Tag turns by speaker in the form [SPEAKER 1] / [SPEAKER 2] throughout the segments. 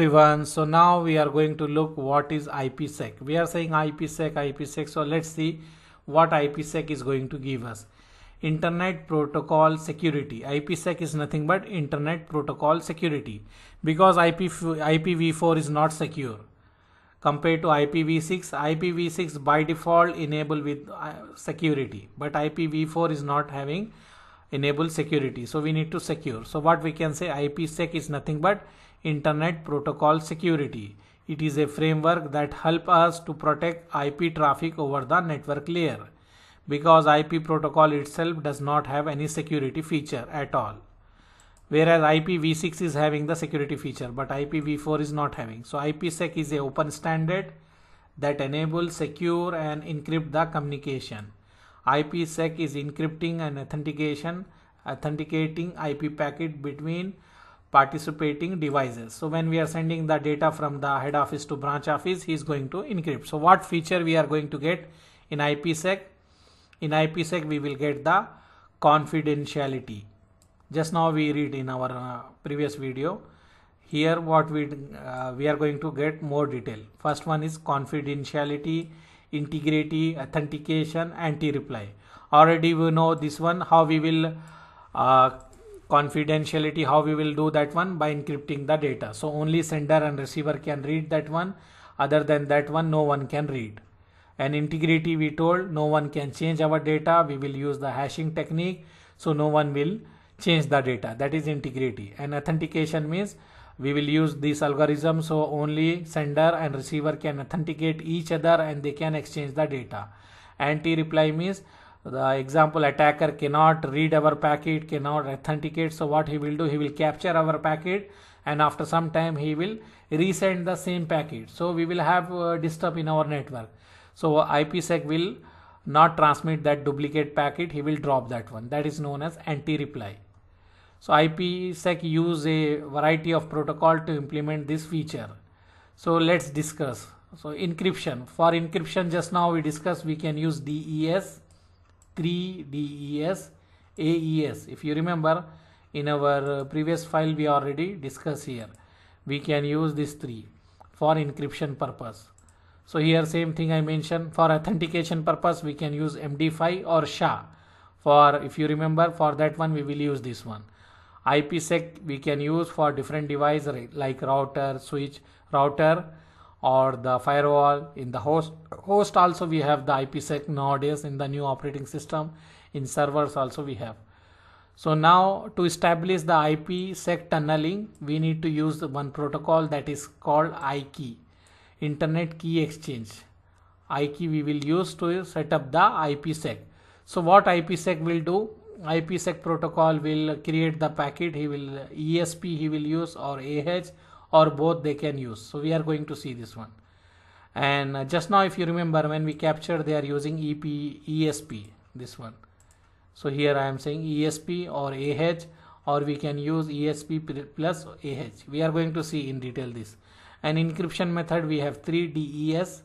[SPEAKER 1] Everyone, so now we are going to look what is IPsec. We are saying IPsec. So let's see what IPsec is going to give us. Internet Protocol Security. IPsec is nothing but Internet Protocol Security, because IPv4 is not secure compared to IPv6. IPv6 by default enable with security, but IPv4 is not having enable security, so we need to secure. So what we can say, IPsec is nothing but Internet Protocol Security. It is a framework that help us to protect IP traffic over the network layer, because IP protocol itself does not have any security feature at all, whereas IPv6 is having the security feature, but IPv4 is not having. So IPsec is a open standard that enables secure and encrypt the communication. IPsec is encrypting and authenticating IP packet between participating devices. So when we are sending the data from the head office to branch office, he is going to encrypt. So what feature we are going to get in IPsec? In IPsec we will get the confidentiality. Just now we read in our previous video. Here what we are going to get more detail. First one is confidentiality, integrity, authentication, anti-reply. Already we know this one, how we will confidentiality, how we will do that one, by encrypting the data. So only sender and receiver can read that one. Other than that one, no one can read. And integrity, we told no one can change our data. We will use the hashing technique, so no one will change the data. That is integrity. And authentication means we will use this algorithm, so only sender and receiver can authenticate each other and they can exchange the data. Anti-reply means the example, attacker cannot read our packet, cannot authenticate. So what he will do, he will capture our packet and after some time he will resend the same packet. So we will have disturb in our network. So IPsec will not transmit that duplicate packet, he will drop that one. That is known as anti-reply. So IPsec use a variety of protocol to implement this feature. So let's discuss. So encryption. For encryption, just now we discussed we can use DES, 3DES, AES. If you remember, in our previous file we already discussed here. We can use these three for encryption purpose. So here same thing I mentioned. For authentication purpose we can use MD5 or SHA. For, if you remember, for that one we will use this one. IPsec we can use for different device like router, switch, router, or the firewall. In the host also we have the IPsec nowadays in the new operating system. In servers also we have. So now to establish the IPsec tunneling, we need to use one protocol that is called IKey, Internet Key Exchange. IKey we will use to set up the IPsec. So what IPsec will do? IPsec protocol will create the packet. He will ESP he will use, or AH, or both they can use. So we are going to see this one. And just now if you remember, when we captured, they are using ESP, this one. So here I am saying ESP or AH, or we can use ESP plus AH. We are going to see in detail this. And encryption method we have 3DES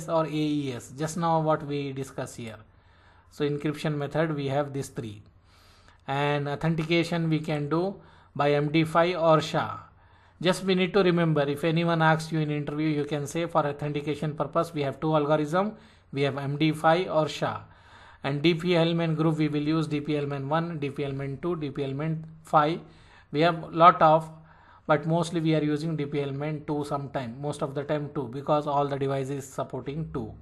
[SPEAKER 1] or AES. Just now what we discussed here. So encryption method we have these three. And authentication we can do by MD5 or SHA. Just we need to remember, if anyone asks you in interview, you can say for authentication purpose we have two algorithms. We have MD5 or SHA. And DP element group we will use DP element 1, DP element 2, DP element 5. We have lot of, but mostly we are using DP element 2 sometime, most of the time 2, because all the devices supporting 2.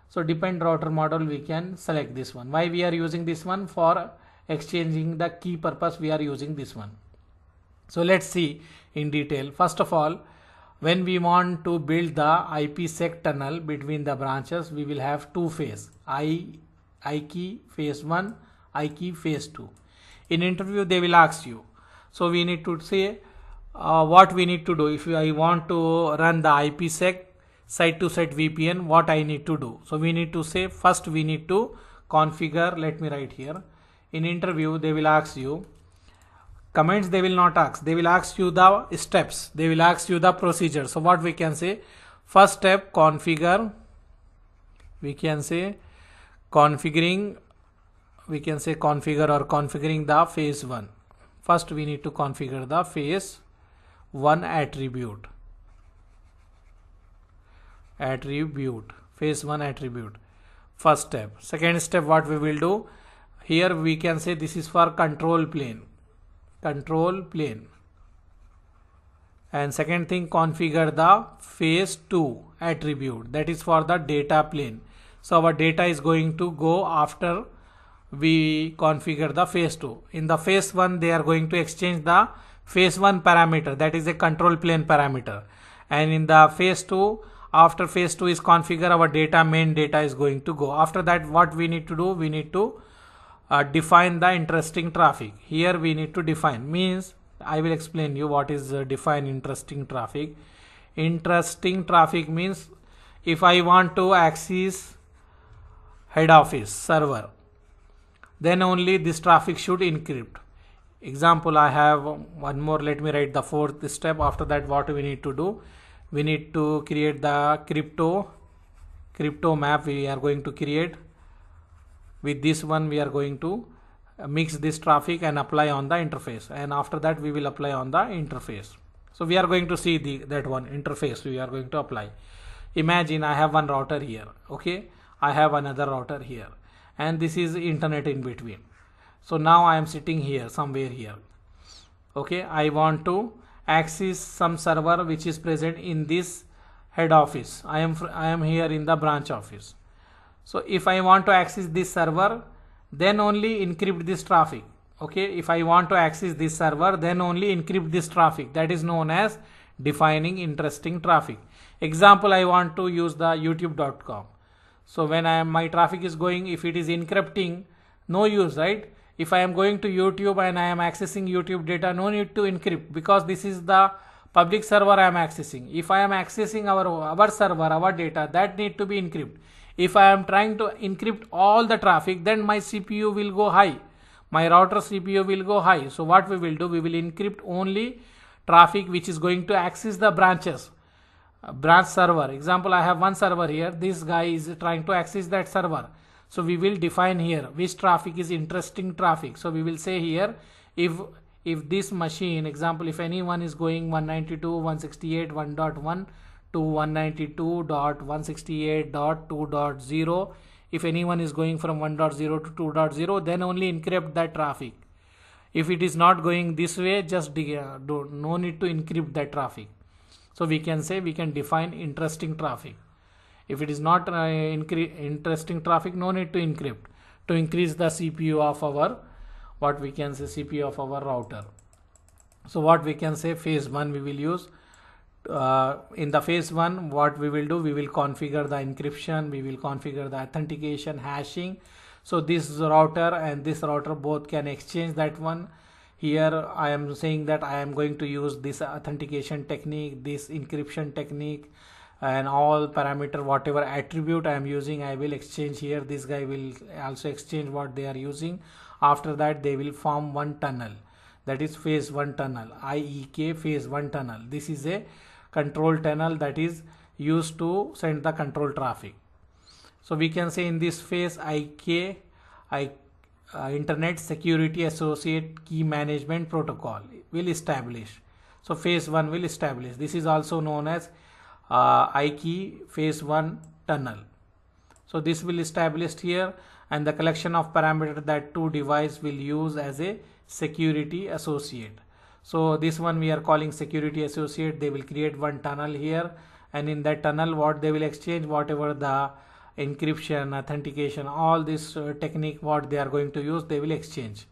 [SPEAKER 1] So depend router model we can select this one. Why we are using this one? For exchanging the key purpose we are using this one. So let's see in detail. First of all, when we want to build the IPsec tunnel between the branches, we will have two phase, IKey phase 1, IKey phase 2. In interview they will ask you. So we need to say what we need to do. If I want to run the IPsec site-to-site VPN, what I need to do? So we need to say, first we need to configure. Let me write here. In interview they will ask you, comments they will not ask, they will ask you the steps, they will ask you the procedure. So what we can say, first step, configure. We can say configuring, we can say configure or configuring the phase 1. First we need to configure the phase one attribute. Phase 1 attribute. First step. Second step, what we will do, here we can say this is for control plane. And second thing, configure the phase 2 attribute, that is for the data plane. So our data is going to go after we configure the phase 2. In the phase 1, they are going to exchange the phase 1 parameter, that is a control plane parameter. And in the phase 2, after phase 2 is configured, our data, main data is going to go. After that, what we need to do, we need to define the interesting traffic. Here we need to define, means I will explain you what is define interesting traffic. Interesting traffic means if I want to access head office server, then only this traffic should encrypt. Example, I have one more. Let me write the fourth step. After that, what we need to do, we need to create the crypto map. We are going to create with this one. We are going to mix this traffic and apply on the interface, and after that we will apply on the interface. So we are going to see that one interface we are going to apply. Imagine I have one router here, okay, I have another router here, and this is internet in between. So now I am sitting here somewhere here, okay, I want to access some server which is present in this head office. I am here in the branch office. So if I want to access this server, then only encrypt this traffic. Okay, if I want to access this server, then only encrypt this traffic. That is known as defining interesting traffic. Example, I want to use the youtube.com. So when my traffic is going, if it is encrypting, no use, right? If I am going to YouTube and I am accessing YouTube data, no need to encrypt, because this is the public server I am accessing. If I am accessing our server, our data, that need to be encrypted. If I am trying to encrypt all the traffic, then my CPU will go high. My router CPU will go high. So what we will do, we will encrypt only traffic which is going to access the branches. Branch server. Example, I have one server here. This guy is trying to access that server. So we will define here which traffic is interesting traffic. So we will say here, if this machine, example, if anyone is going 192.168.1.1 to 192.168.2.0, if anyone is going from 1.0 to 2.0, then only encrypt that traffic. If it is not going this way, just no need to encrypt that traffic. So we can say, we can define interesting traffic. If it is not interesting traffic, no need to encrypt, to increase the CPU of our, what we can say, CPU of our router. So what we can say, phase 1 we will use. In the phase 1, what we will do, we will configure the encryption, we will configure the authentication, hashing. So this router and this router both can exchange that one. Here I am saying that I am going to use this authentication technique, this encryption technique, and all parameter, whatever attribute I am using, I will exchange here. This guy will also exchange what they are using. After that, they will form one tunnel, that is phase 1 tunnel, IEK phase 1 tunnel. This is a control tunnel that is used to send the control traffic. So we can say in this phase, IK, Internet Security Associate Key Management Protocol will establish. So phase 1 will establish. This is also known as IKey phase 1 tunnel. So this will establish here, and the collection of parameters that two device will use as a security associate. So this one we are calling security associate. They will create one tunnel here, and in that tunnel, what they will exchange, whatever the encryption, authentication, all this technique what they are going to use, they will exchange.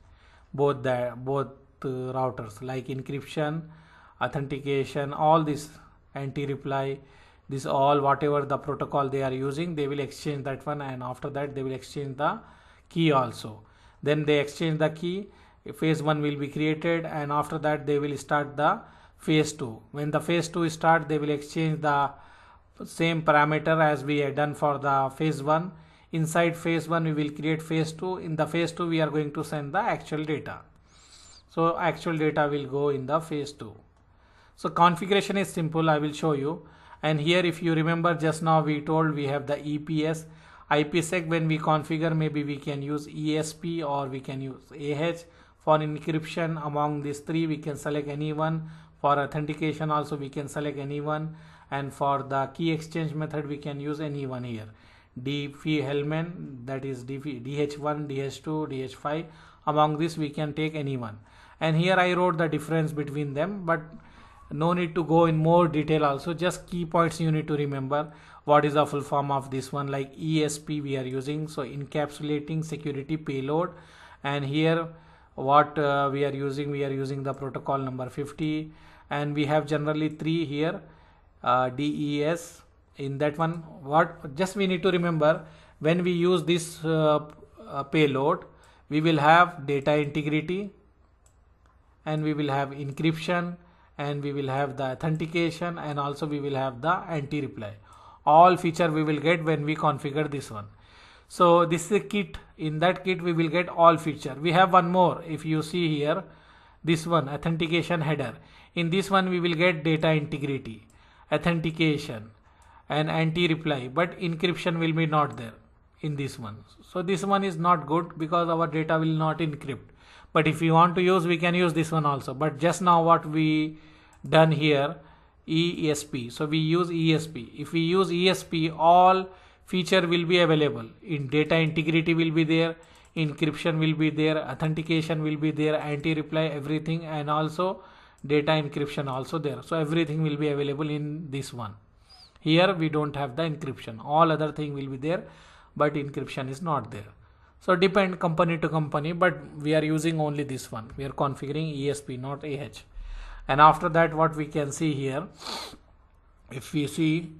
[SPEAKER 1] Both routers, like encryption, authentication, all this, anti-reply, this all, whatever the protocol they are using, they will exchange that one, and after that they will exchange the key also. Then they exchange the key, phase 1 will be created, and after that they will start the phase 2. When the phase 2 start, they will exchange the same parameter as we had done for the phase 1. Inside phase 1 we will create phase 2. In the phase 2 we are going to send the actual data. So actual data will go in the phase 2. So configuration is simple, I will show you. And here, if you remember, just now we told we have the EPS, IPsec. When we configure, maybe we can use ESP or we can use AH. For encryption, among these three we can select any one. For authentication also we can select any one, and for the key exchange method we can use any one here. DH1, that is DH1, DH2, DH5. Among this we can take any one. And here I wrote the difference between them, but no need to go in more detail also. Just key points you need to remember. What is the full form of this one? Like ESP we are using, so encapsulating security payload. And here what we are using the protocol number 50, and we have generally 3 here, DES. In that one, what just we need to remember, when we use this payload, we will have data integrity, and we will have encryption, and we will have the authentication, and also we will have the anti-reply. All feature we will get when we configure this one. So this is a kit. In that kit we will get all feature. We have one more. If you see here, this one, authentication header. In this one we will get data integrity, authentication, and anti-reply, but encryption will be not there in this one. So this one is not good because our data will not encrypt. But if you want to use, we can use this one also. But just now what we done here, ESP. So we use ESP. If we use ESP, all feature will be available. In data integrity will be there, encryption will be there, authentication will be there, anti-reply, everything, and also data encryption also there. So everything will be available in this one. Here we don't have the encryption. All other thing will be there, but encryption is not there. So depend company to company, but we are using only this one. We are configuring ESP, not AH. And after that, what we can see here, if we see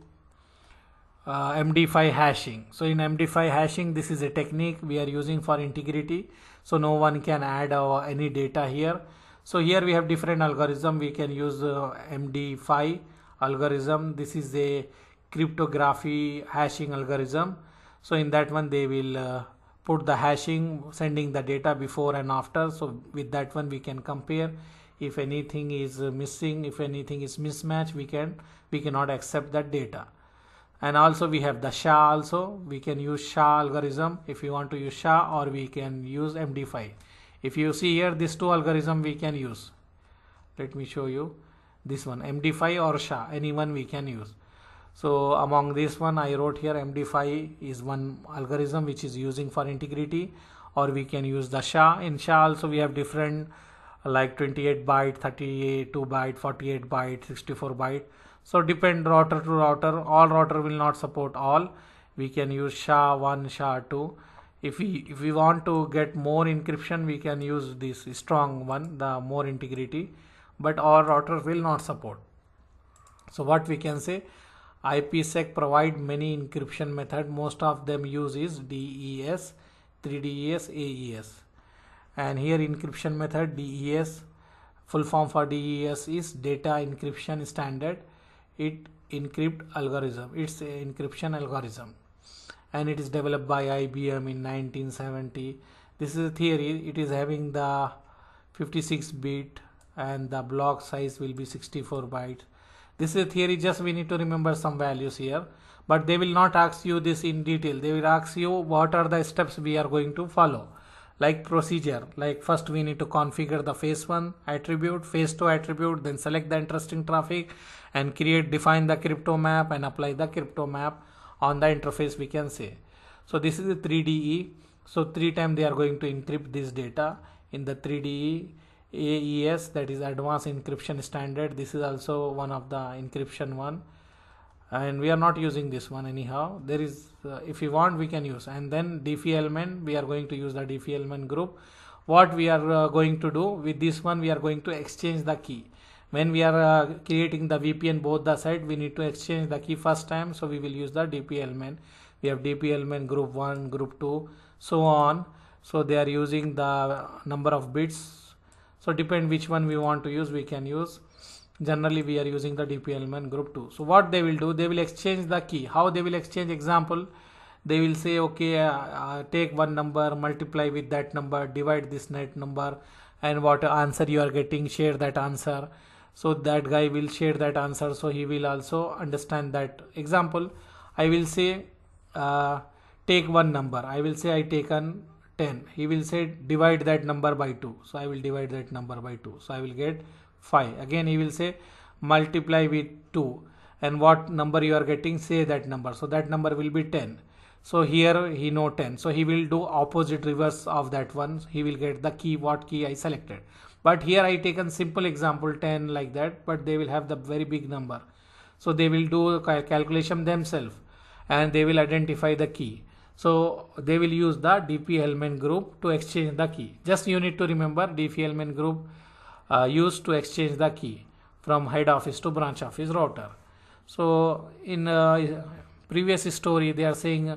[SPEAKER 1] MD5 hashing. So in MD5 hashing, this is a technique we are using for integrity. So no one can add any data here. So here we have different algorithm. We can use MD5 algorithm. This is a cryptography hashing algorithm. So in that one they will put the hashing, sending the data before and after. So with that one we can compare. If anything is missing, if anything is mismatch, we cannot accept that data. And also we have the SHA also. We can use SHA algorithm if you want to use SHA, or we can use MD5. If you see here, these two algorithm we can use. Let me show you this one, MD5 or SHA, any one we can use. So among this one I wrote here, MD5 is one algorithm which is using for integrity, or we can use the SHA. In SHA also we have different, like 28 byte, 32 byte, 48 byte, 64 byte. So depend router to router. All router will not support all. We can use SHA-1, SHA-2. If we want to get more encryption, we can use this strong one, the more integrity, but all routers will not support. So what we can say, IPsec provide many encryption method. Most of them use is DES, 3DES, AES. And here encryption method DES, full form for DES is data encryption standard. It encrypt algorithm. It's an encryption algorithm, and it is developed by IBM in 1970. This is a theory. It is having the 56 bit and the block size will be 64 bytes. This is a theory. Just we need to remember some values here, but they will not ask you this in detail. They will ask you what are the steps we are going to follow, like procedure. Like first we need to configure the phase 1 attribute, phase 2 attribute, then select the interesting traffic and define the crypto map and apply the crypto map on the interface, we can say. So this is the 3DE. So 3 times they are going to encrypt this data in the 3DE. AES, that is advanced encryption standard. This is also one of the encryption one, and we are not using this one anyhow. There is if you want we can use. And then DFI element, we are going to use the DFI element group. What we are going to do with this one, we are going to exchange the key. When we are creating the VPN both the side, we need to exchange the key first time. So we will use the DP element. We have DP element group 1, group 2, so on. So they are using the number of bits. So depend which one we want to use, we can use. Generally we are using the DP element group 2. So what they will do, they will exchange the key. How they will exchange? Example, they will say, okay, take one number, multiply with that number, divide this net number, and what answer you are getting, share that answer. So that guy will share that answer, so he will also understand that. Example, I will say take one number, I will say I taken 10. He will say divide that number by 2. So I will divide that number by 2. So I will get 5. Again he will say multiply with 2, and what number you are getting, say that number. So that number will be 10. So here he know 10. So he will do opposite reverse of that one. He will get the key, what key I selected. But here I taken simple example 10 like that, but they will have the very big number. So they will do calculation themselves and they will identify the key. So they will use the DP element group to exchange the key. Just you need to remember DP element group used to exchange the key from head office to branch office router. So in previous story they are saying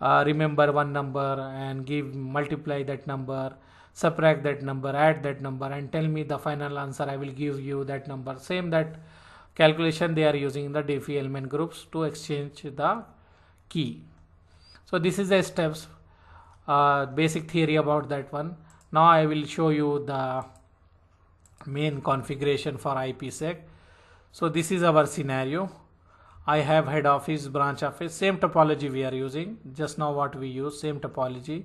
[SPEAKER 1] remember one number and multiply that number, subtract that number, add that number, and tell me the final answer. I will give you that number. Same that calculation they are using the DP element groups to exchange the key. So this is the steps, basic theory about that one. Now I will show you the main configuration for IPsec. So this is our scenario. I have head office, branch office, same topology we are using. Just now what we use, same topology.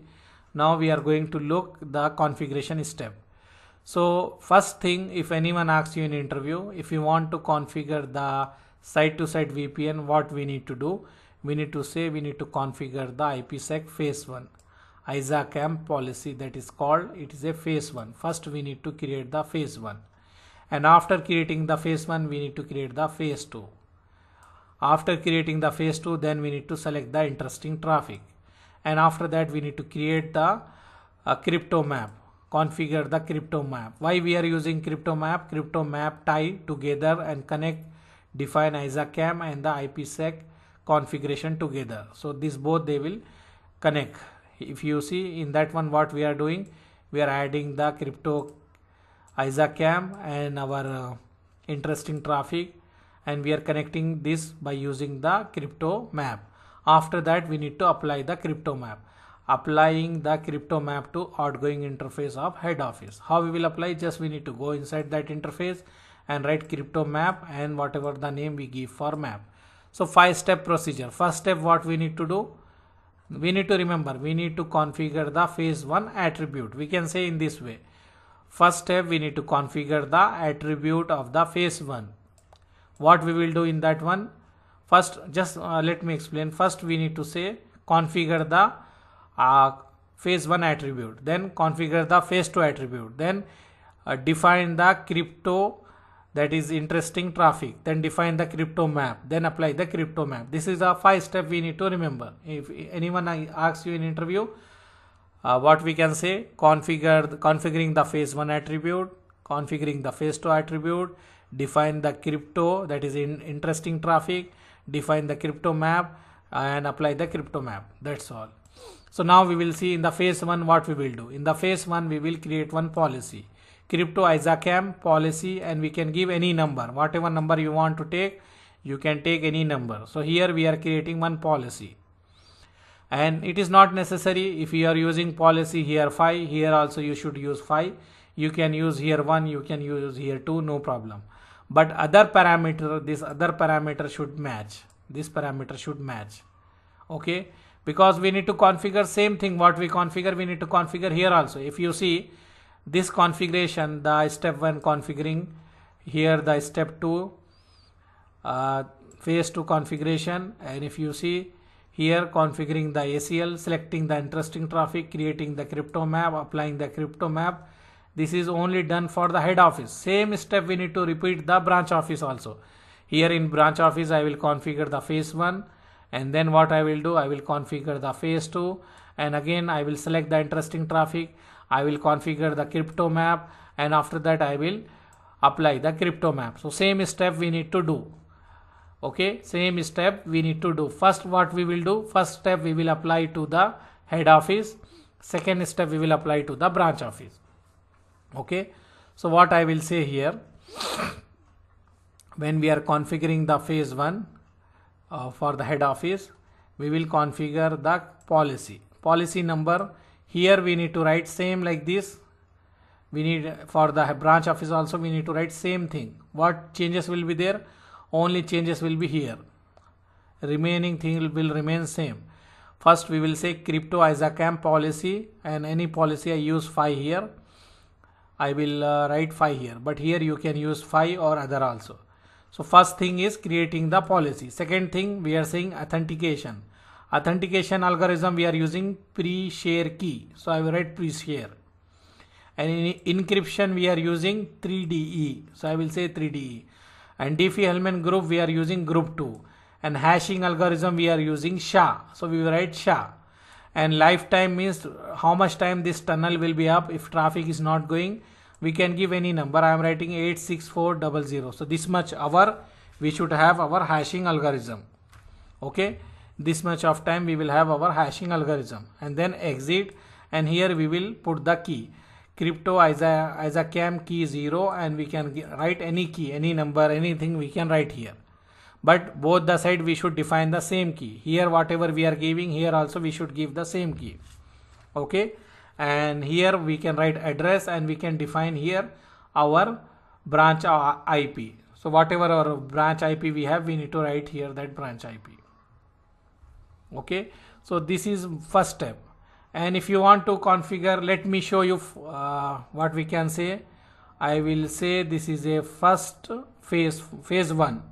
[SPEAKER 1] Now we are going to look the configuration step. So first thing, if anyone asks you in interview, if you want to configure the site-to-site VPN, what we need to do? We need to say we need to configure the IPsec phase 1 ISACAM policy, that is called, it is a phase 1. First we need to create the phase 1, and after creating the phase 1 we need to create the phase 2. After creating the phase 2, then we need to select the interesting traffic, and after that we need to create the crypto map, configure the crypto map. Why we are using crypto map? Crypto map tie together and connect, define ISACAM and the IPsec configuration together. So this both they will connect. If you see in that one what we are doing, we are adding the crypto ISACAM and our interesting traffic, and we are connecting this by using the crypto map. After that we need to apply the crypto map. Applying the crypto map to outgoing interface of head office. How we will apply? Just we need to go inside that interface and write crypto map and whatever the name we give for map. So 5-step procedure. First step, what we need to do? We need to remember, we need to configure the phase 1 attribute. We can say in this way. First step, we need to configure the attribute of the phase 1. What we will do in that one? First, just let me explain. First, we need to say configure the phase 1 attribute. Then configure the phase 2 attribute. Then define the crypto, that is interesting traffic, then define the crypto map, then apply the crypto map. This is a 5-step we need to remember. If anyone asks you in interview, what we can say? Configuring the phase 1 attribute, configuring the phase 2 attribute, define the crypto, that is interesting traffic, define the crypto map and apply the crypto map. That's all. So now we will see in the phase 1 what we will do. In the phase 1 we will create one policy, crypto ISACAM policy, and we can give any number. Whatever number you want to take, you can take any number. So here we are creating one policy, and it is not necessary if you are using policy here 5, here also you should use 5. You can use here 1, you can use here 2, no problem. But other parameter, this other parameter should match. This parameter should match. Okay, because we need to configure same thing what we configure, we need to configure here also. If you see this configuration, the step 1 configuring, here the step 2 phase 2 configuration, and if you see here configuring the ACL, selecting the interesting traffic, creating the crypto map, applying the crypto map. This is only done for the head office. Same step we need to repeat the branch office also. Here in branch office I will configure the phase 1, and then what I will do, I will configure the phase 2, and again I will select the interesting traffic, I will configure the crypto map, and after that I will apply the crypto map. So same step we need to do. Okay, same step we need to do. First what we will do, first step we will apply to the head office, second step we will apply to the branch office. Okay, so what I will say here, when we are configuring the phase 1 for the head office, we will configure the policy number. Here we need to write same like this. We need for the branch office also we need to write same thing. What changes will be there? Only changes will be here. Remaining thing will remain same. First we will say crypto ISACAM policy, and any policy I use 5 here. I will write 5 here, but here you can use 5 or other also. So first thing is creating the policy. Second thing we are saying authentication. Authentication algorithm we are using pre-share key. So I will write pre-share. And in encryption we are using 3DE. So I will say 3DE. And Diffie-Hellman group we are using group 2. And hashing algorithm we are using SHA. So we will write SHA. And lifetime means how much time this tunnel will be up. If traffic is not going, we can give any number. I am writing 86400. So this much hour we should have our hashing algorithm. Okay, this much of time we will have our hashing algorithm, and then exit, and here we will put the key. Crypto as a cam key 0, and we can write any key, any number, anything we can write here. But both the side we should define the same key. Here whatever we are giving, here also we should give the same key. Okay, and here we can write address, and we can define here our branch IP. So whatever our branch IP we have, we need to write here that branch IP. Okay, so this is first step. And if you want to configure, let me show you what we can say. I will say this is a first phase 1.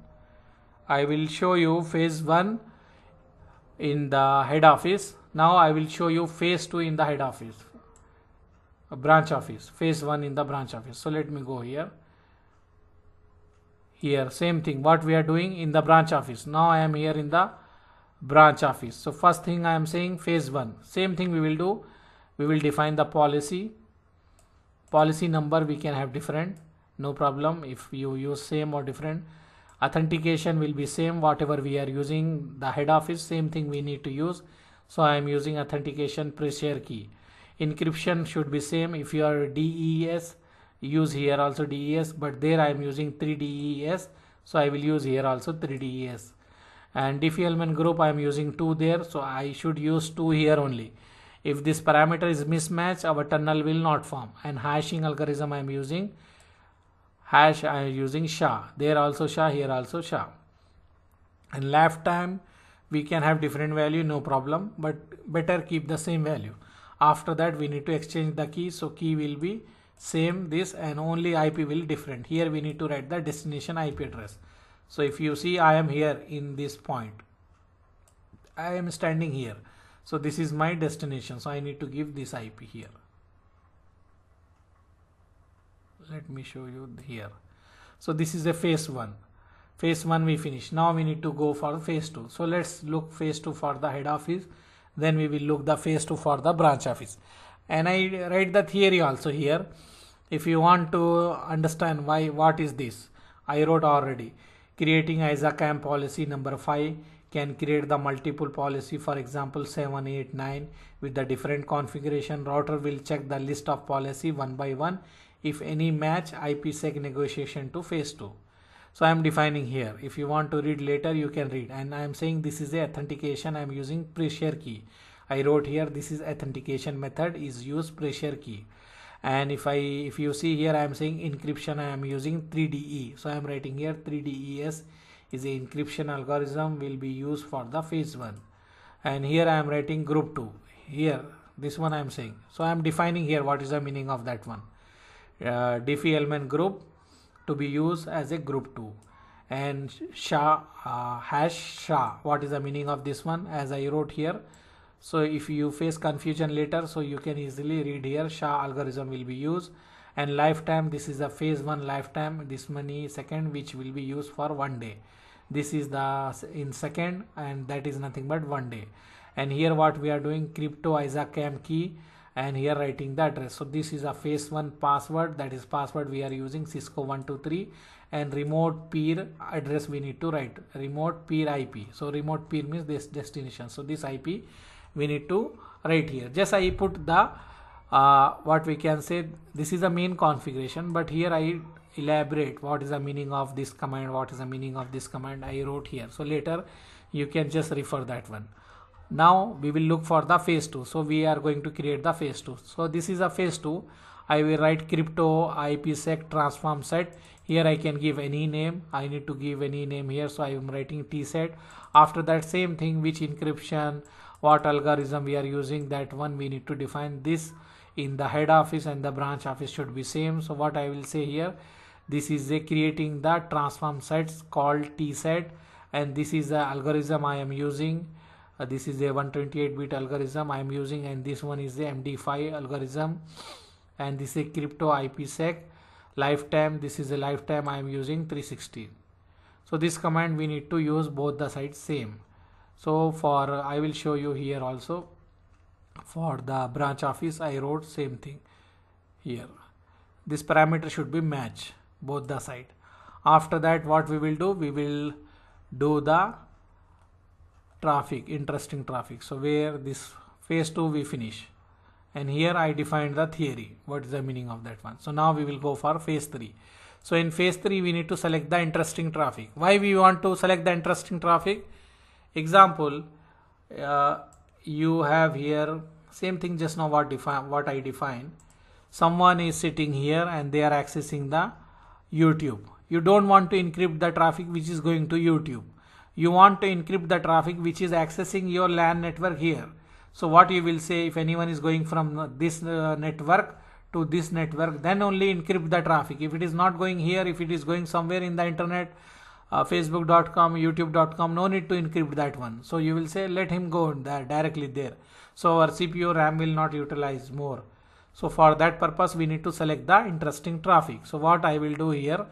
[SPEAKER 1] I will show you phase 1 in the head office. Now I will show you phase 2 in the head office, branch office. Phase 1 in the branch office. So let me go here. Here same thing what we are doing in the branch office. Now I am here in the branch office. So first thing I am saying phase 1. Same thing we will do. We will define the policy. Policy number we can have different. No problem if you use same or different. Authentication will be same. Whatever we are using the head office, same thing we need to use. So I am using authentication pre-share key. Encryption should be same. If you are DES, use here also DES, but there I am using 3DES. So I will use here also 3DES. And Diffie-Hellman group I am using 2 there, so I should use 2 here only. If this parameter is mismatched, our tunnel will not form. And hashing algorithm I am using hash, I am using SHA. There also SHA, here also SHA. And lifetime we can have different value, no problem, but better keep the same value. After that we need to exchange the key, so key will be same this, and only IP will different. Here we need to write the destination IP address. So if you see, I am here in this point. I am standing here. So this is my destination. So I need to give this IP here. Let me show you here. So this is a phase 1. Phase 1 we finish. Now we need to go for phase 2. So let's look phase 2 for the head office. Then we will look the phase 2 for the branch office. And I write the theory also here. If you want to understand what is this, I wrote already. Creating as a CAM policy number 5 can create the multiple policy, for example 7, 8, 9 with the different configuration. Router will check the list of policy one by one. If any match, IPsec negotiation to phase 2. So I am defining here. If you want to read later, you can read. And I am saying this is a authentication. I am using pre-share key. I wrote here this is authentication method is use pre-share key. And if you see here, I am saying encryption, I am using 3DE. So I am writing here 3DES is a encryption algorithm will be used for the phase 1. And here I am writing group 2. Here this one I am saying. So I am defining here what is the meaning of that one. Diffie-Hellman group to be used as a group 2. And SHA, hash SHA, what is the meaning of this one, as I wrote here. So if you face confusion later, so you can easily read here SHA algorithm will be used. And lifetime, this is a phase 1 lifetime, this many second which will be used for 1 day. This is the in second, and that is nothing but 1 day. And here what we are doing, crypto as a cam key, and here writing the address. So this is a phase 1 password, that is password we are using Cisco 123, and remote peer address we need to write remote peer IP. So remote peer means this destination. So this IP we need to write here. Just I put the what we can say, this is the main configuration, but here I elaborate what is the meaning of this command, what is the meaning of this command I wrote here. So later you can just refer that one. Now we will look for the phase 2. So we are going to create the phase 2. So this is a phase 2. I will write crypto IPsec transform set. Here I can give any name. I need to give any name here. So I am writing T set. After that, same thing, which encryption, what algorithm we are using, that one we need to define. This in the head office and the branch office should be same. So what I will say here, this is a creating the transform sets called T set, and this is the algorithm I am using. This is a 128-bit algorithm I am using, and this one is the MD5 algorithm, and this is a crypto IPsec lifetime. This is a lifetime I am using 360. So this command we need to use both the sides same. So for I will show you here also. For the branch office I wrote same thing here. This parameter should be match both the side. After that what we will do, we will do the traffic, interesting traffic. So where this phase 2 we finish, and here I defined the theory, what is the meaning of that one. So now we will go for phase 3. So in phase 3 we need to select the interesting traffic. Why we want to select the interesting traffic? Example, you have here same thing just now what I defined. Someone is sitting here and they are accessing the YouTube. You don't want to encrypt the traffic which is going to YouTube. You want to encrypt the traffic which is accessing your LAN network here. So what you will say, if anyone is going from this network to this network, then only encrypt the traffic. If it is not going here, if it is going somewhere in the internet, facebook.com, youtube.com, no need to encrypt that one. So you will say let him go there directly there. So our CPU RAM will not utilize more. So for that purpose we need to select the interesting traffic. So what I will do here,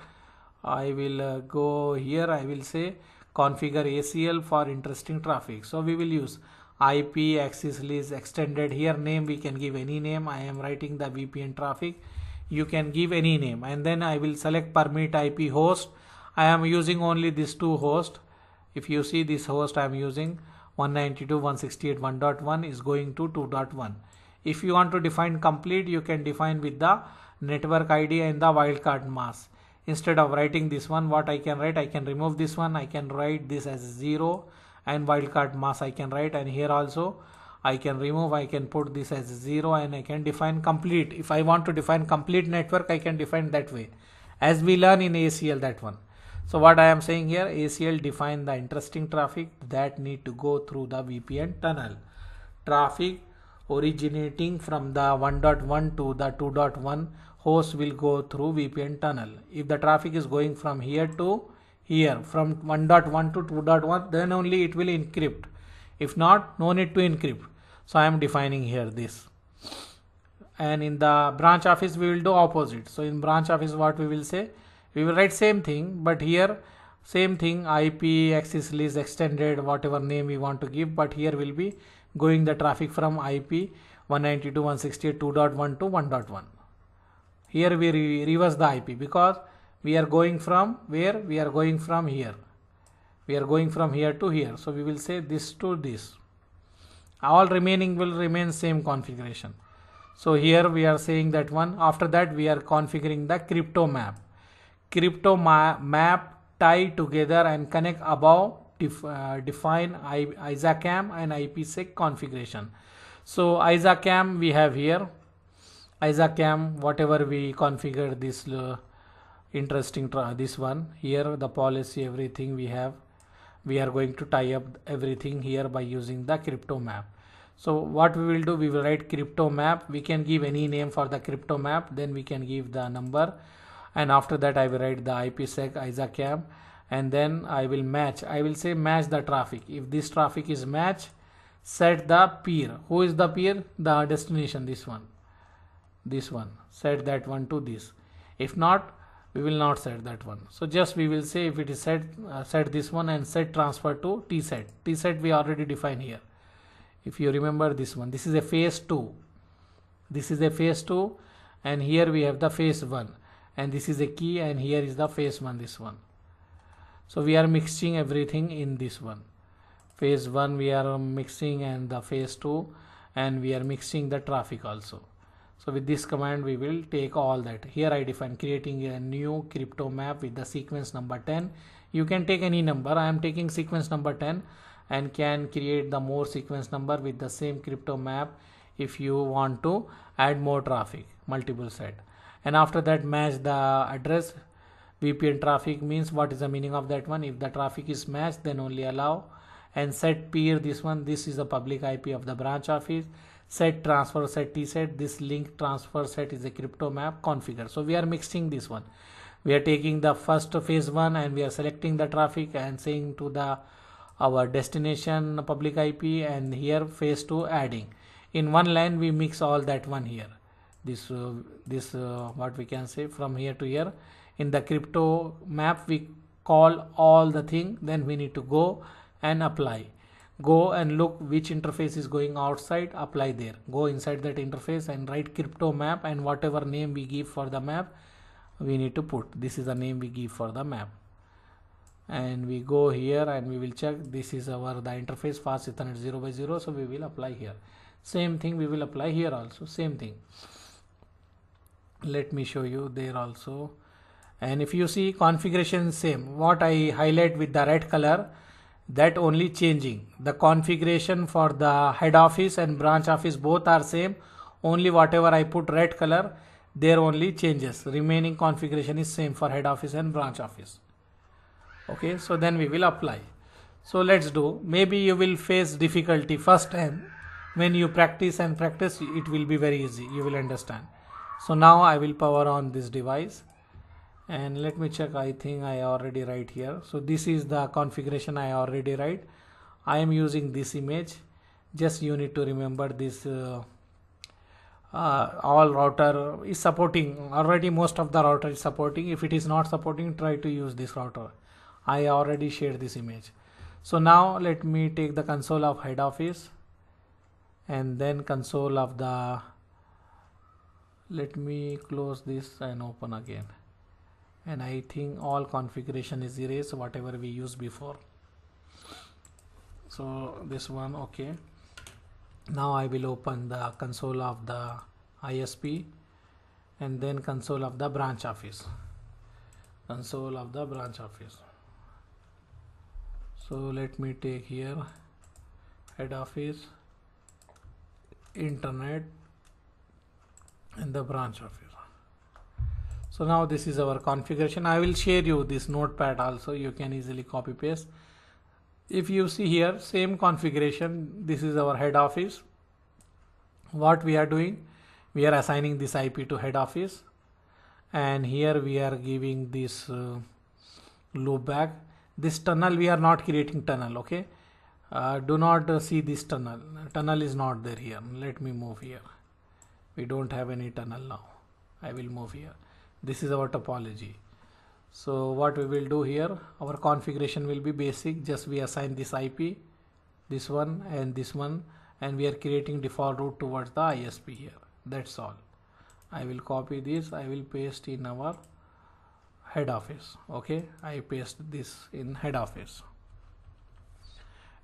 [SPEAKER 1] I will go here, I will say configure ACL for interesting traffic. So we will use IP access list extended. Here name we can give any name. I am writing the VPN traffic. You can give any name, and then I will select permit IP host. I am using only these two hosts. If you see this host I am using 192.168.1.1 is going to 2.1. If you want to define complete, you can define with the network ID and the wildcard mask. Instead of writing this one, what I can write, I can remove this one. I can write this as 0, and wildcard mask I can write, and here also I can remove, I can put this as 0, and I can define complete. If I want to define complete network, I can define that way, as we learn in ACL that one. So what I am saying here, ACL define the interesting traffic that need to go through the VPN tunnel. Traffic originating from the 1.1 to the 2.1 host will go through VPN tunnel. If the traffic is going from here to here, from 1.1 to 2.1, then only it will encrypt. If not, no need to encrypt. So I am defining here this. And in the branch office we will do opposite. So in branch office what we will say, we will write same thing, but here same thing, IP access list extended, whatever name we want to give, but here will be going the traffic from IP 192.168.2.1 to 1.1. Here we reverse the IP because we are going from where? We are going from here. We are going from here to here. So we will say this to this. All remaining will remain same configuration. So here we are saying that one. After that we are configuring the crypto map. Crypto map tie together and connect above define ISACAM and IPsec configuration. So ISACAM we have here. ISACAM, whatever we configure this interesting this one here, the policy, everything we have, we are going to tie up everything here by using the crypto map. So what we will do, we will write crypto map. We can give any name for the crypto map, then we can give the number, and after that I will write the IPsec ISACAM, and then I will match. I will say match the traffic. If this traffic is match, set the peer. Who is the peer? The destination, this one. This one, set that one to this. If not, we will not set that one. So just we will say if it is set, set this one and set transfer to T set. T set we already define here. If you remember this one, this is a phase 2. This is a phase 2, and here we have the phase 1, and this is a key, and here is the phase 1, this one. So we are mixing everything in this one. Phase 1 we are mixing, and the phase 2, and we are mixing the traffic also. So with this command we will take all that. Here I define creating a new crypto map with the sequence number 10. You can take any number. I am taking sequence number 10, and can create the more sequence number with the same crypto map if you want to add more traffic, multiple set. And after that match the address. VPN traffic means what is the meaning of that one? If the traffic is matched, then only allow. And set peer, this one, this is the public IP of the branch office. set transfer set t set. This link transfer set is a crypto map configure. So we are mixing this one. We are taking the first phase one and we are selecting the traffic and saying to the our destination public IP, and here phase 2 adding. In one line we mix all that one here. This what we can say, from here to here in the crypto map we call all the thing, then we need to go and apply. Go and look which interface is going outside, apply there. Go inside that interface and write crypto map, and whatever name we give for the map we need to put. This is the name we give for the map. And we go here and we will check. This is our the interface fast Ethernet 0/0, so we will apply here. Same thing we will apply here also, same thing. Let me show you there also. And if you see, configuration same. What I highlight with the red color, that only changing. The configuration for the head office and branch office both are same, only whatever I put red color there only changes. Remaining configuration is same for head office and branch office. Okay, so then we will apply. So let's do. Maybe you will face difficulty first time. When you practice and practice, it will be very easy, you will understand. So now I will power on this device and let me check. I think I already write here. So this is the configuration I already write. I am using this image. Just you need to remember this. All router is supporting already. Most of the router is supporting. If it is not supporting, try to use this router. I already shared this image. So now let me take the console of head office and then console of the, let me close this and open again. And I think all configuration is erased, whatever we used before. So this one, okay. Now I will open the console of the ISP and then console of the branch office. Console of the branch office. So let me take here head office, internet and the branch office. So now this is our configuration. I will share you this notepad also, you can easily copy paste. If you see here, same configuration. This is our head office. What we are doing, we are assigning this IP to head office, and here we are giving this loop back. This tunnel, we are not creating tunnel, okay. Do not see this tunnel. Tunnel is not there here. Let me move here. We don't have any tunnel now. I will move here. This is our topology. So what we will do here, our configuration will be basic. Just we assign this IP, this one, and we are creating default route towards the ISP here. That's all. I will copy this. I will paste in our head office. Okay, I paste this in head office.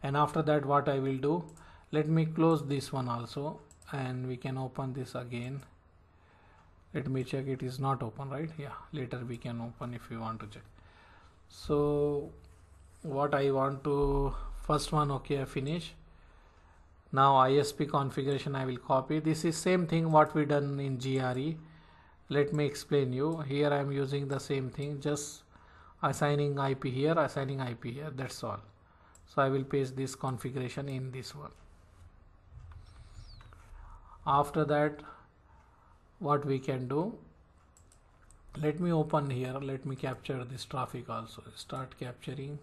[SPEAKER 1] And after that, what I will do, let me close this one also, and we can open this again. Let me check. It is not open, right? Yeah, later we can open if you want to check. So what I want to, first one, okay, I finish. Now ISP configuration I will copy. This is same thing what we done in GRE. Let me explain you. Here I am using the same thing, just assigning IP here, assigning IP here, that's all. So I will paste this configuration in this one. After that, what we can do, let me open here, let me capture this traffic also, start capturing.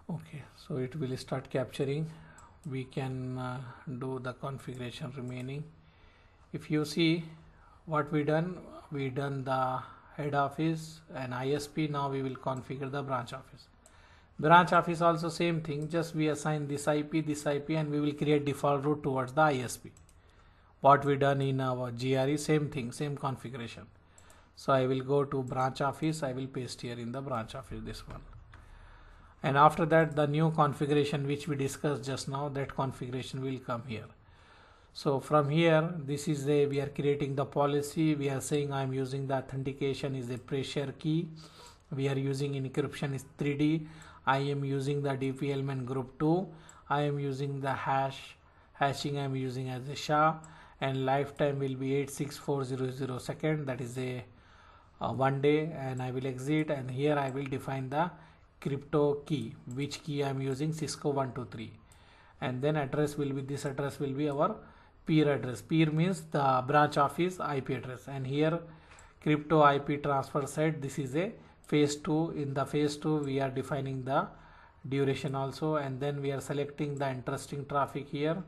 [SPEAKER 1] Okay, so it will start capturing. We can do the configuration remaining. If you see what we done the head office and ISP. Now we will configure the branch office. Branch office also same thing, just we assign this IP, and we will create default route towards the ISP. What we done in our GRE, same thing, same configuration. So I will go to branch office, I will paste here in the branch office this one. And after that, the new configuration which we discussed just now, that configuration will come here. So from here, this is we are creating the policy. We are saying I am using the authentication is a pressure key. We are using encryption is 3D. I am using the DP element group 2. I am using the hashing I am using as a SHA, and lifetime will be 86400 second. That is a 1 day, and I will exit, and here I will define the crypto key, which key I am using, Cisco 123. and then address will be, this address will be our peer address. Peer means the branch office IP address, and here crypto IP transfer site, this is a phase 2. In the phase 2 we are defining the duration also, and then we are selecting the interesting traffic here,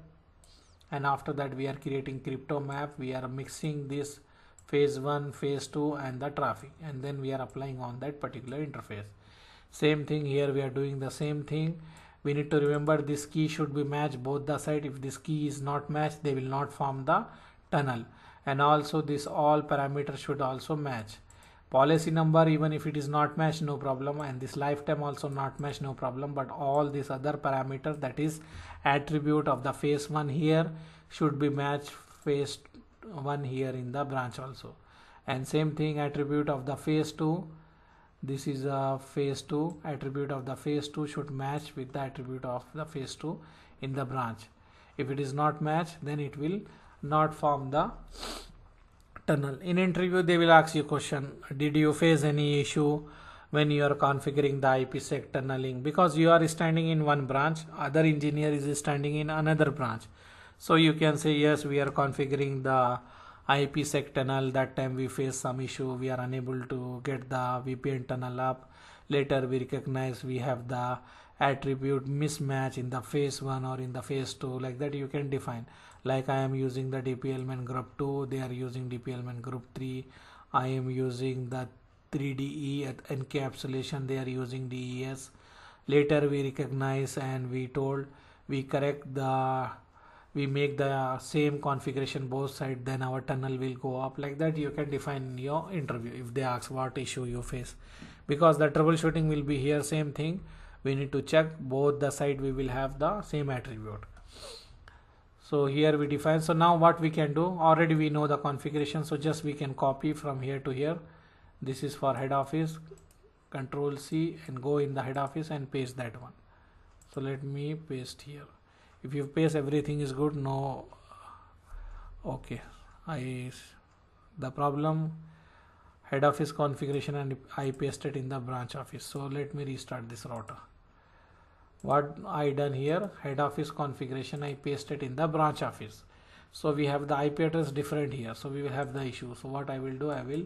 [SPEAKER 1] and after that we are creating crypto map. We are mixing this phase 1, phase 2 and the traffic, and then we are applying on that particular interface. Same thing here, we are doing the same thing. We need to remember this key should be matched both the side. If this key is not matched, they will not form the tunnel, and also this all parameters should also match. Policy number, even if it is not matched, no problem, and this lifetime also not matched, no problem, but all these other parameters, that is attribute of the phase 1 here, should be matched phase 1 here in the branch also. And same thing, attribute of the phase 2, this is a phase 2, attribute of the phase 2 should match with the attribute of the phase 2 in the branch. If it is not matched, then it will not form the tunnel. In interview they will ask you question, did you face any issue when you are configuring the IPsec tunneling? Because you are standing in one branch, other engineer is standing in another branch, so you can say yes, we are configuring the IPsec tunnel. That time we face some issue, we are unable to get the VPN tunnel up. Later we recognize we have the attribute mismatch in the phase 1 or in the phase 2, like that you can define. Like I am using the DP-element group 2, they are using DP-element group 3. I am using the 3DE encapsulation, they are using DES. Later we recognize and we told, we correct the, we make the same configuration both sides, then our tunnel will go up. Like that you can define in your interview if they ask what issue you face, because the troubleshooting will be here same thing. We need to check both the side, we will have the same attribute. So here we define. So now what we can do, already we know the configuration, so just we can copy from here to here. This is for head office, Control C and go in the head office and paste that one. So let me paste here. If you paste everything is good, no, okay, the problem head office configuration and I pasted in the branch office. So let me restart this router. What I done here, head office configuration I pasted in the branch office, so we have the IP address different here, so we will have the issue. So what I will do, I will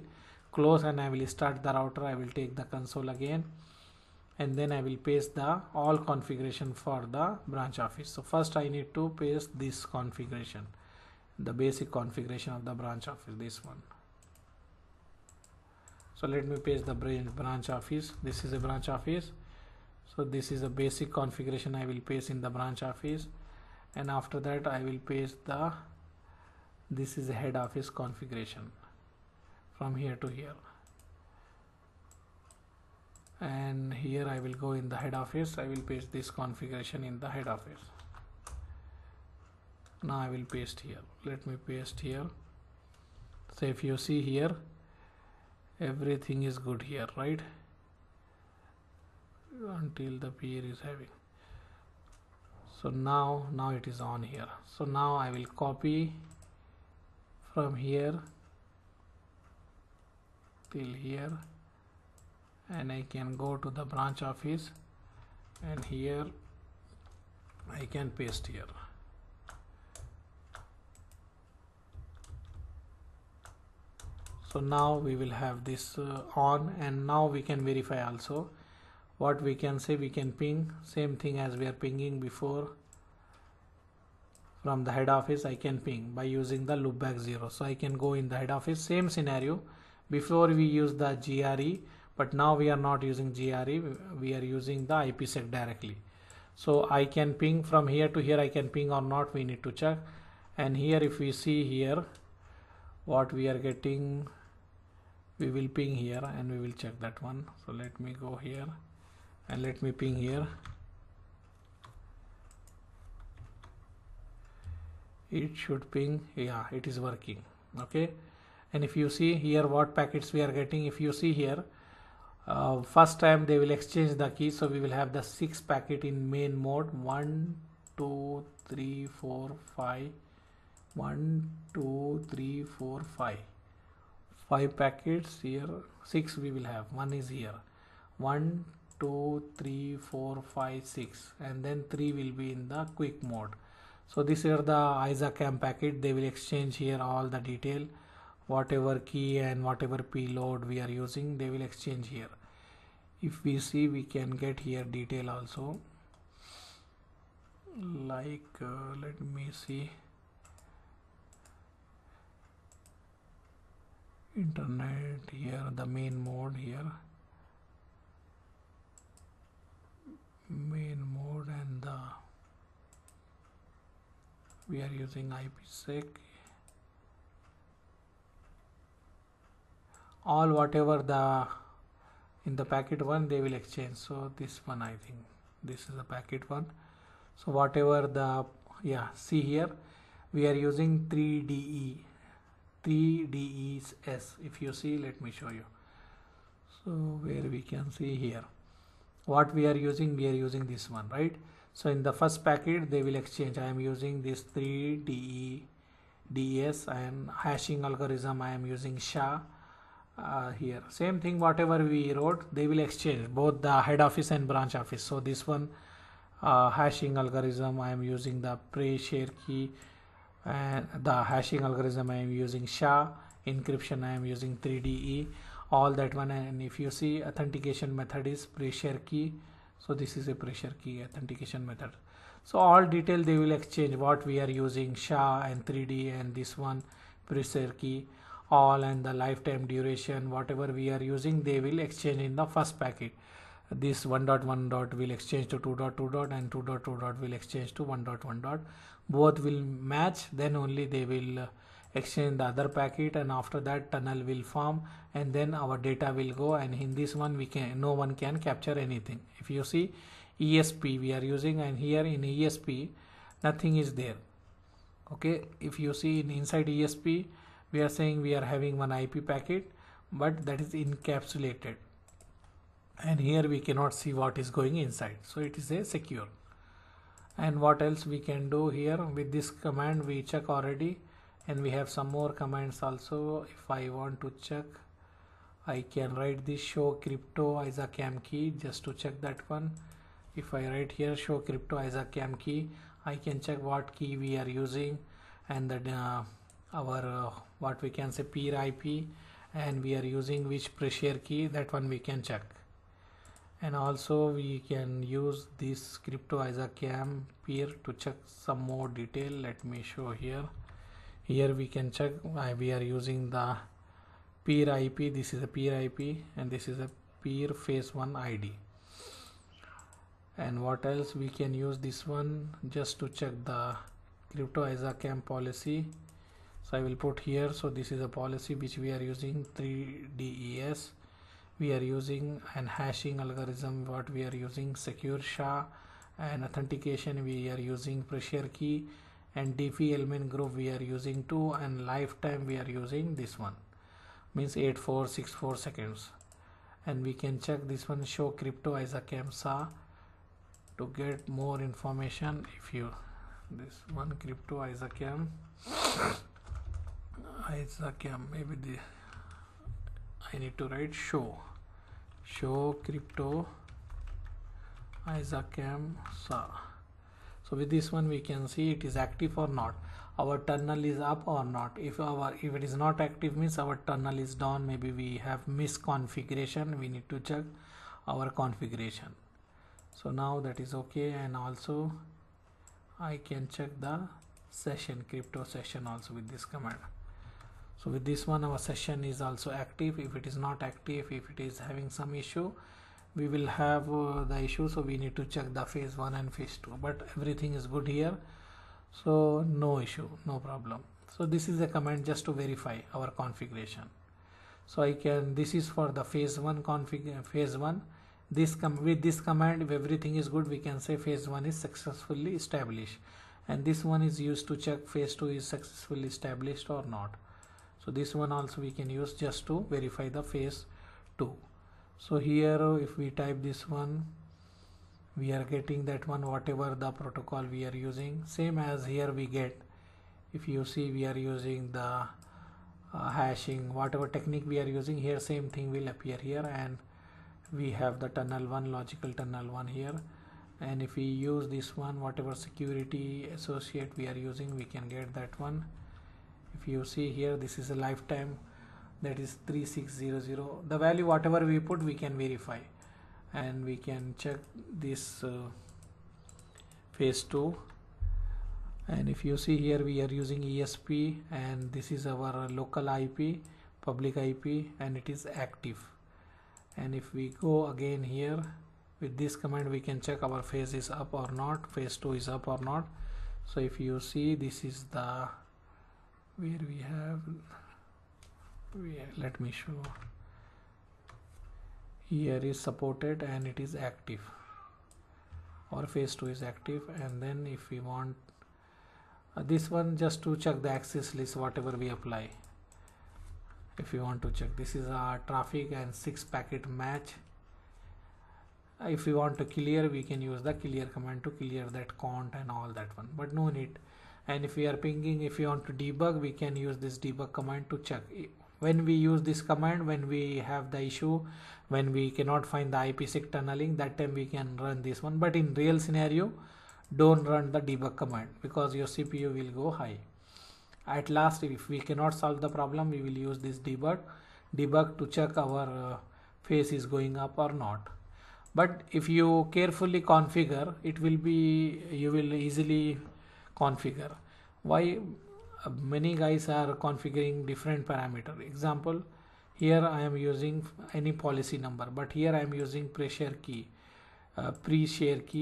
[SPEAKER 1] close and I will start the router. I will take the console again, and then I will paste the all configuration for the branch office. So first I need to paste this configuration, the basic configuration of the branch office, this one. So let me paste the branch office. This is a branch office, so this is a basic configuration I will paste in the branch office, and after that I will paste the, this is a head office configuration from here to here, and here I will go in the head office. I will paste this configuration in the head office. Now I will paste here. Let me paste here. So if you see here, everything is good here, right? Until the peer is having. So now it is on here. So now I will copy from here till here, and I can go to the branch office, and here I can paste here. So now we will have this on, and now we can verify also. What we can say, we can ping same thing as we are pinging before. From the head office I can ping by using the loopback 0. So I can go in the head office, same scenario. Before we use the GRE, but now we are not using GRE, we are using the IPsec directly. So I can ping from here to here, I can ping or not, we need to check. And here if we see here what we are getting, we will ping here and we will check that one. So let me go here and let me ping here. It should ping, yeah, it is working. Okay, and if you see here what packets we are getting, if you see here, first time they will exchange the key, so we will have the 6 packet in main mode, 1 2 3 4 5 1 2 3 4 5 5 packets here, 6 we will have, one is here, 1 2 3 4 5 6, and then 3 will be in the quick mode. So this is the ISACAM packet. They will exchange here all the detail, whatever key and whatever payload we are using, they will exchange here. If we see, we can get here detail also, like let me see, internet here, the main mode here, main mode, and the we are using IPsec. All whatever the in the packet 1 they will exchange. So this one, I think this is the packet 1. So whatever the, yeah, see here we are using 3DES. If you see, let me show you. So where we can see here what we are using this one, right? So in the first packet they will exchange. I am using this 3DES, and hashing algorithm I am using SHA. Here same thing, whatever we wrote they will exchange, both the head office and branch office. So this one hashing algorithm I am using the pre-share key, and the hashing algorithm I am using SHA, encryption I am using 3DE, all that one. And if you see, authentication method is pre-share key. So this is a pre-share key authentication method. So all detail they will exchange, what we are using SHA and 3D, and this one pre-share key, all, and the lifetime duration, whatever we are using they will exchange in the first packet. This 1.1. will exchange to 2.2. and 2.2. will exchange to 1.1. Both will match, then only they will exchange the other packet, and after that tunnel will form, and then our data will go. And in this one no one can capture anything. If you see, ESP we are using, and here in ESP nothing is there. Okay, if you see inside ESP we are saying we are having one IP packet, but that is encapsulated, and here we cannot see what is going inside, so it is a secure. And what else we can do here with this command, we check already, and we have some more commands also. If I want to check, I can write this show crypto ISACAM key just to check that one. If I write here show crypto ISACAM key, I can check what key we are using, and that our what we can say peer IP, and we are using which pre-share key, that one we can check. And also we can use this crypto ISACAM peer to check some more detail. Let me show here. Here we can check, we are using the peer IP. This is a peer IP, and this is a peer phase 1 ID. And what else we can use this one, just to check the crypto ISACAM policy. So I will put here. So this is a policy which we are using 3DES. We are using an hashing algorithm, what we are using secure SHA, and authentication we are using pre-share key, and DP element group we are using 2, and lifetime we are using this one, means 8464 seconds. And we can check this one show crypto ISACAM SA to get more information. If you this one crypto ISACAM maybe I need to write show crypto ISACAM SA. So with this one we can see it is active or not, our tunnel is up or not. If it is not active, means our tunnel is down, maybe we have misconfiguration, we need to check our configuration. So now that is okay. And also I can check the session, crypto session also with this command. So with this one our session is also active. If it is not active, if it is having some issue, we will have the issue, so we need to check the phase 1 and phase 2, but everything is good here, so no issue, no problem. So this is a command just to verify our configuration. So I can, this is for the phase 1 config, phase 1. With this command, if everything is good, we can say phase 1 is successfully established, and this one is used to check phase 2 is successfully established or not. So this one also we can use just to verify the phase 2. So here if we type this one, we are getting that one, whatever the protocol we are using, same as here we get. If you see, we are using the hashing, whatever technique we are using here, same thing will appear here, and we have the tunnel 1, logical tunnel 1 here, and if we use this one, whatever security associate we are using, we can get that one. If you see here, this is a lifetime, that is 3600. The value whatever we put, we can verify, and we can check this phase 2. And if you see here, we are using ESP, and this is our local IP, public IP, and it is active. And if we go again here with this command, we can check our phase is up or not, phase 2 is up or not. So if you see, this is the where we have, let me show, here is supported and it is active, or phase 2 is active. And then if we want this one, just to check the access list whatever we apply, if you want to check, this is our traffic and 6 packet match. If we want to clear, we can use the clear command to clear that count and all that one, but no need. And if we are pinging, if you want to debug, we can use this debug command to check. When we use this command, when we have the issue, when we cannot find the IPsec tunneling, that time we can run this one. But in real scenario, don't run the debug command, because your CPU will go high. At last, if we cannot solve the problem, we will use this debug to check our phase is going up or not. But if you carefully configure, it will be, you will easily configure. Why? Many guys are configuring different parameter. Example, here I am using any policy number, but here I am using pre-share key,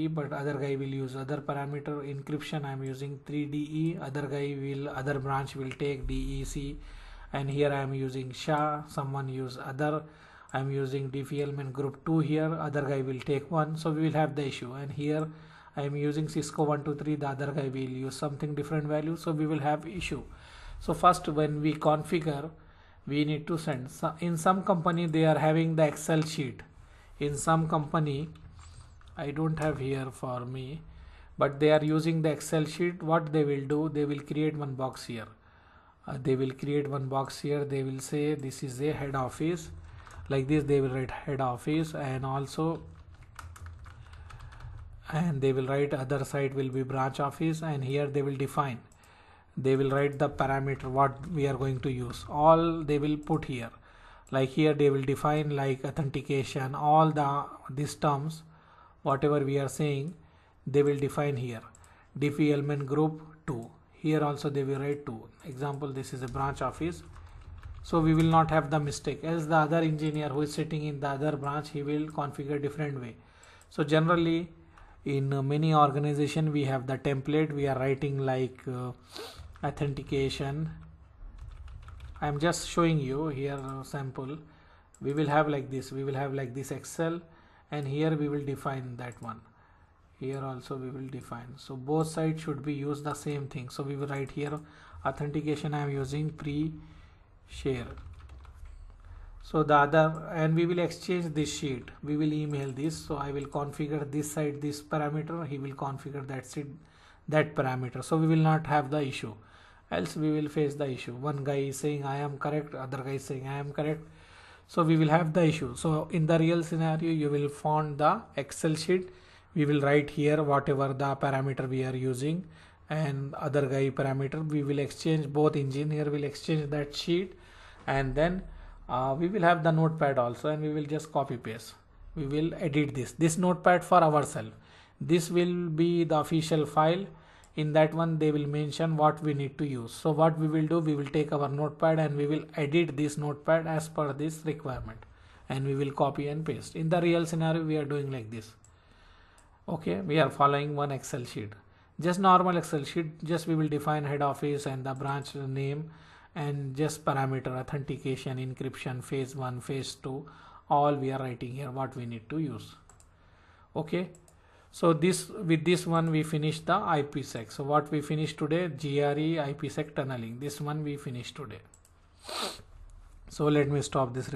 [SPEAKER 1] but other guy will use other parameter. Encryption I am using 3DE, other branch will take DEC, and here I am using SHA, someone use other. I am using DFLMN group 2 here, other guy will take one, so we will have the issue. And here I am using Cisco 123, the other guy will use something different value, so we will have issue. So first, when we configure, we need to send. So in some company they are having the Excel sheet. In some company, I don't have here for me, but they are using the Excel sheet. What they will do, they will create one box here. They will say this is a head office. Like this, they will write head office, and also, and they will write other side will be branch office, and here they will define, they will write the parameter what we are going to use, all they will put here. Like here they will define like authentication, all these terms whatever we are saying, they will define here. DFLMN group 2, here also they will write 2. Example, this is a branch office, so we will not have the mistake, else the other engineer who is sitting in the other branch, he will configure different way. So generally in many organization we have the template, we are writing like authentication. I am just showing you here sample. We will have like this, Excel, and here we will define that one. Here also we will define. So both sides should be used the same thing. So we will write here authentication, I am using pre-share. So the other, and we will exchange this sheet, we will email this. So I will configure this side this parameter, he will configure that parameter, so we will not have the issue, else we will face the issue. One guy is saying I am correct, other guy is saying I am correct, so we will have the issue. So in the real scenario, you will find the Excel sheet, we will write here whatever the parameter we are using, and other guy parameter, we will exchange, both engineer will exchange that sheet, and then we will have the notepad also, and we will just copy paste, we will edit this notepad for ourselves. This will be the official file. In that one they will mention what we need to use. So what we will do, we will take our notepad and we will edit this notepad as per this requirement, and we will copy and paste. In the real scenario we are doing like this. Okay, we are following one Excel sheet, just normal Excel sheet, just we will define head office and the branch name, and just parameter authentication, encryption, phase 1, phase 2, all we are writing here what we need to use. Okay, so with this one we finished the IPsec. So what we finished today, GRE IPsec tunneling, this one we finished today. So let me stop this.